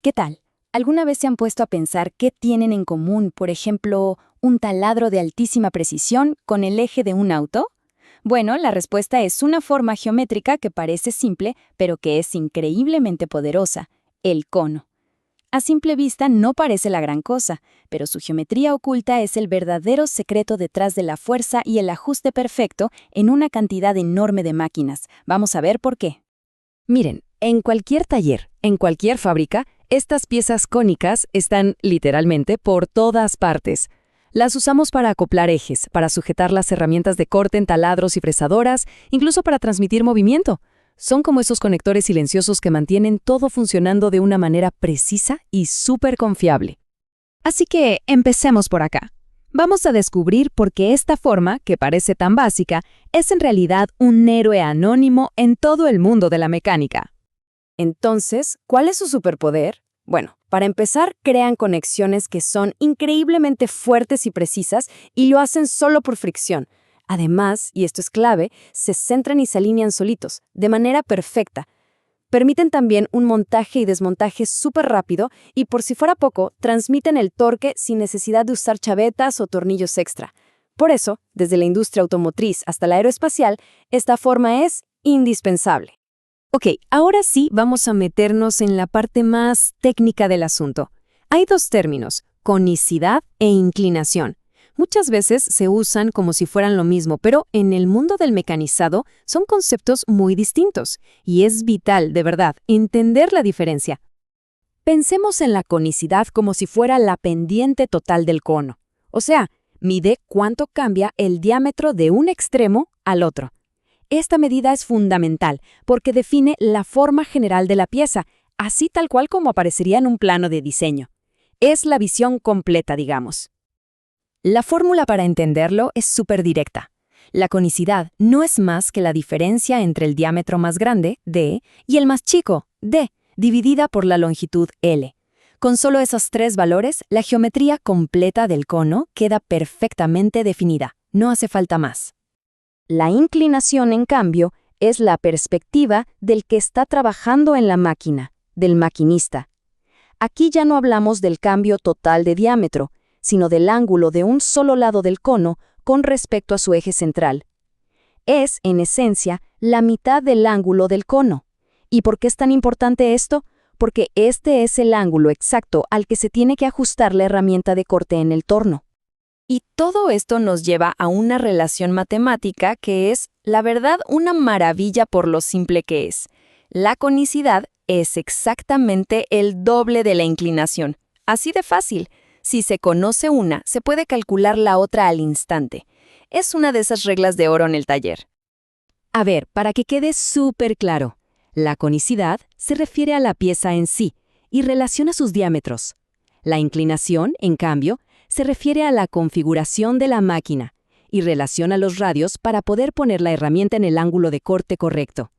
¿Qué tal? ¿Alguna vez se han puesto a pensar qué tienen en común, por ejemplo, un taladro de altísima precisión con el eje de un auto? Bueno, la respuesta es una forma geométrica que parece simple, pero que es increíblemente poderosa, el cono. A simple vista no parece la gran cosa, pero su geometría oculta es el verdadero secreto detrás de la fuerza y el ajuste perfecto en una cantidad enorme de máquinas. Vamos a ver por qué. Miren, en cualquier taller, en cualquier fábrica, estas piezas cónicas están literalmente por todas partes. Las usamos para acoplar ejes, para sujetar las herramientas de corte en taladros y fresadoras, incluso para transmitir movimiento. Son como esos conectores silenciosos que mantienen todo funcionando de una manera precisa y súper confiable. Así que empecemos por acá. Vamos a descubrir por qué esta forma, que parece tan básica, es en realidad un héroe anónimo en todo el mundo de la mecánica. Entonces, ¿cuál es su superpoder? Bueno, para empezar, crean conexiones que son increíblemente fuertes y precisas y lo hacen solo por fricción. Además, y esto es clave, se centran y se alinean solitos, de manera perfecta. Permiten también un montaje y desmontaje súper rápido y, por si fuera poco, transmiten el torque sin necesidad de usar chavetas o tornillos extra. Por eso, desde la industria automotriz hasta la aeroespacial, esta forma es indispensable. Ok, ahora sí vamos a meternos en la parte más técnica del asunto. Hay dos términos, conicidad e inclinación. Muchas veces se usan como si fueran lo mismo, pero en el mundo del mecanizado son conceptos muy distintos, y es vital, de verdad, entender la diferencia. Pensemos en la conicidad como si fuera la pendiente total del cono. O sea, mide cuánto cambia el diámetro de un extremo al otro. Esta medida es fundamental porque define la forma general de la pieza, así tal cual como aparecería en un plano de diseño. Es la visión completa, digamos. La fórmula para entenderlo es súper directa. La conicidad no es más que la diferencia entre el diámetro más grande, D, y el más chico, D, dividida por la longitud L. Con solo esos tres valores, la geometría completa del cono queda perfectamente definida. No hace falta más. La inclinación, en cambio, es la perspectiva del que está trabajando en la máquina, del maquinista. Aquí ya no hablamos del cambio total de diámetro, sino del ángulo de un solo lado del cono con respecto a su eje central. Es, en esencia, la mitad del ángulo del cono. ¿Y por qué es tan importante esto? Porque este es el ángulo exacto al que se tiene que ajustar la herramienta de corte en el torno. Y todo esto nos lleva a una relación matemática que es, la verdad, una maravilla por lo simple que es. La conicidad es exactamente el doble de la inclinación. Así de fácil. Si se conoce una, se puede calcular la otra al instante. Es una de esas reglas de oro en el taller. A ver, para que quede súper claro, la conicidad se refiere a la pieza en sí y relaciona sus diámetros. La inclinación, en cambio, se refiere a la configuración de la máquina y relaciona los radios para poder poner la herramienta en el ángulo de corte correcto.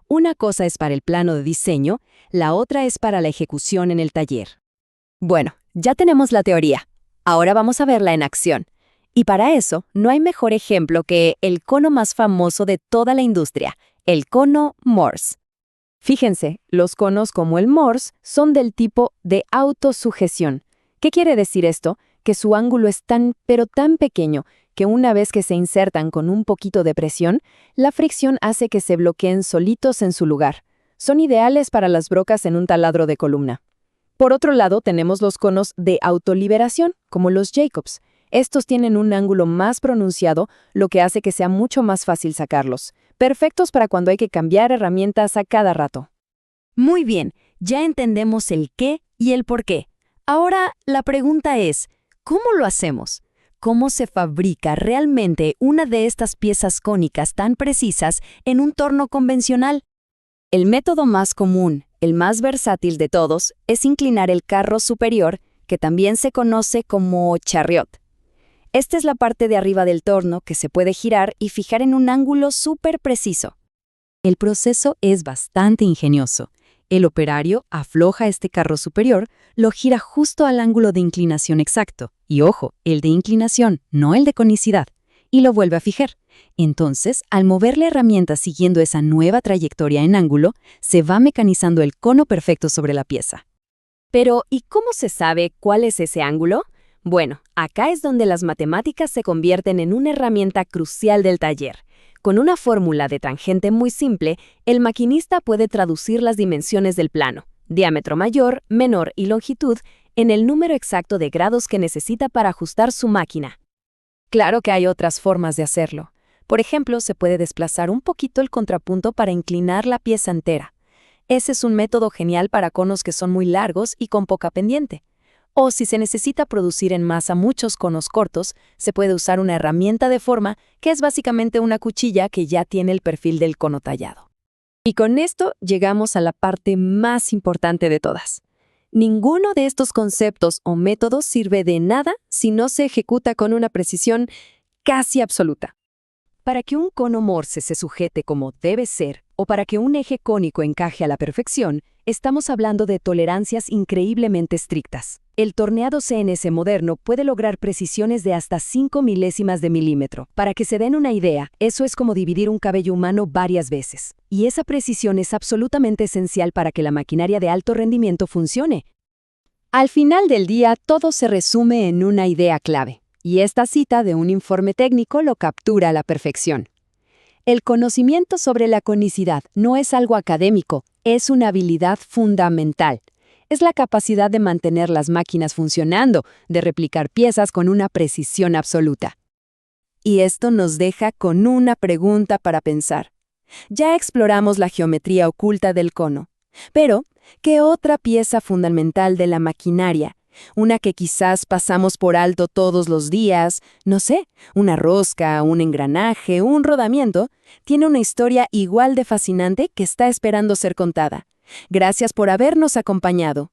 Una cosa es para el plano de diseño, la otra es para la ejecución en el taller. Bueno, ya tenemos la teoría. Ahora vamos a verla en acción. Y para eso, no hay mejor ejemplo que el cono más famoso de toda la industria, el cono Morse. Fíjense, los conos como el Morse son del tipo de autosujeción. ¿Qué quiere decir esto? Que su ángulo es tan, pero tan pequeño, que una vez que se insertan con un poquito de presión, la fricción hace que se bloqueen solitos en su lugar. Son ideales para las brocas en un taladro de columna. Por otro lado, tenemos los conos de autoliberación, como los Jacobs. Estos tienen un ángulo más pronunciado, lo que hace que sea mucho más fácil sacarlos. Perfectos para cuando hay que cambiar herramientas a cada rato. Muy bien, ya entendemos el qué y el por qué. Ahora, la pregunta es, ¿cómo lo hacemos? ¿Cómo se fabrica realmente una de estas piezas cónicas tan precisas en un torno convencional? El método más común, el más versátil de todos, es inclinar el carro superior, que también se conoce como chariot. Esta es la parte de arriba del torno que se puede girar y fijar en un ángulo súper preciso. El proceso es bastante ingenioso. El operario afloja este carro superior, lo gira justo al ángulo de inclinación exacto, y ojo, el de inclinación, no el de conicidad, y lo vuelve a fijar. Entonces, al mover la herramienta siguiendo esa nueva trayectoria en ángulo, se va mecanizando el cono perfecto sobre la pieza. Pero, ¿y cómo se sabe cuál es ese ángulo? Bueno, acá es donde las matemáticas se convierten en una herramienta crucial del taller. Con una fórmula de tangente muy simple, el maquinista puede traducir las dimensiones del plano, diámetro mayor, menor y longitud, en el número exacto de grados que necesita para ajustar su máquina. Claro que hay otras formas de hacerlo. Por ejemplo, se puede desplazar un poquito el contrapunto para inclinar la pieza entera. Ese es un método genial para conos que son muy largos y con poca pendiente. O si se necesita producir en masa muchos conos cortos, se puede usar una herramienta de forma que es básicamente una cuchilla que ya tiene el perfil del cono tallado. Y con esto llegamos a la parte más importante de todas. Ninguno de estos conceptos o métodos sirve de nada si no se ejecuta con una precisión casi absoluta. Para que un cono Morse se sujete como debe ser, o para que un eje cónico encaje a la perfección, estamos hablando de tolerancias increíblemente estrictas. El torneado CNC moderno puede lograr precisiones de hasta 5 milésimas de milímetro. Para que se den una idea, eso es como dividir un cabello humano varias veces. Y esa precisión es absolutamente esencial para que la maquinaria de alto rendimiento funcione. Al final del día, todo se resume en una idea clave. Y esta cita de un informe técnico lo captura a la perfección. El conocimiento sobre la conicidad no es algo académico, es una habilidad fundamental. Es la capacidad de mantener las máquinas funcionando, de replicar piezas con una precisión absoluta. Y esto nos deja con una pregunta para pensar. Ya exploramos la geometría oculta del cono, pero ¿qué otra pieza fundamental de la maquinaria? Una que quizás pasamos por alto todos los días, no sé, una rosca, un engranaje, un rodamiento, tiene una historia igual de fascinante que está esperando ser contada. Gracias por habernos acompañado.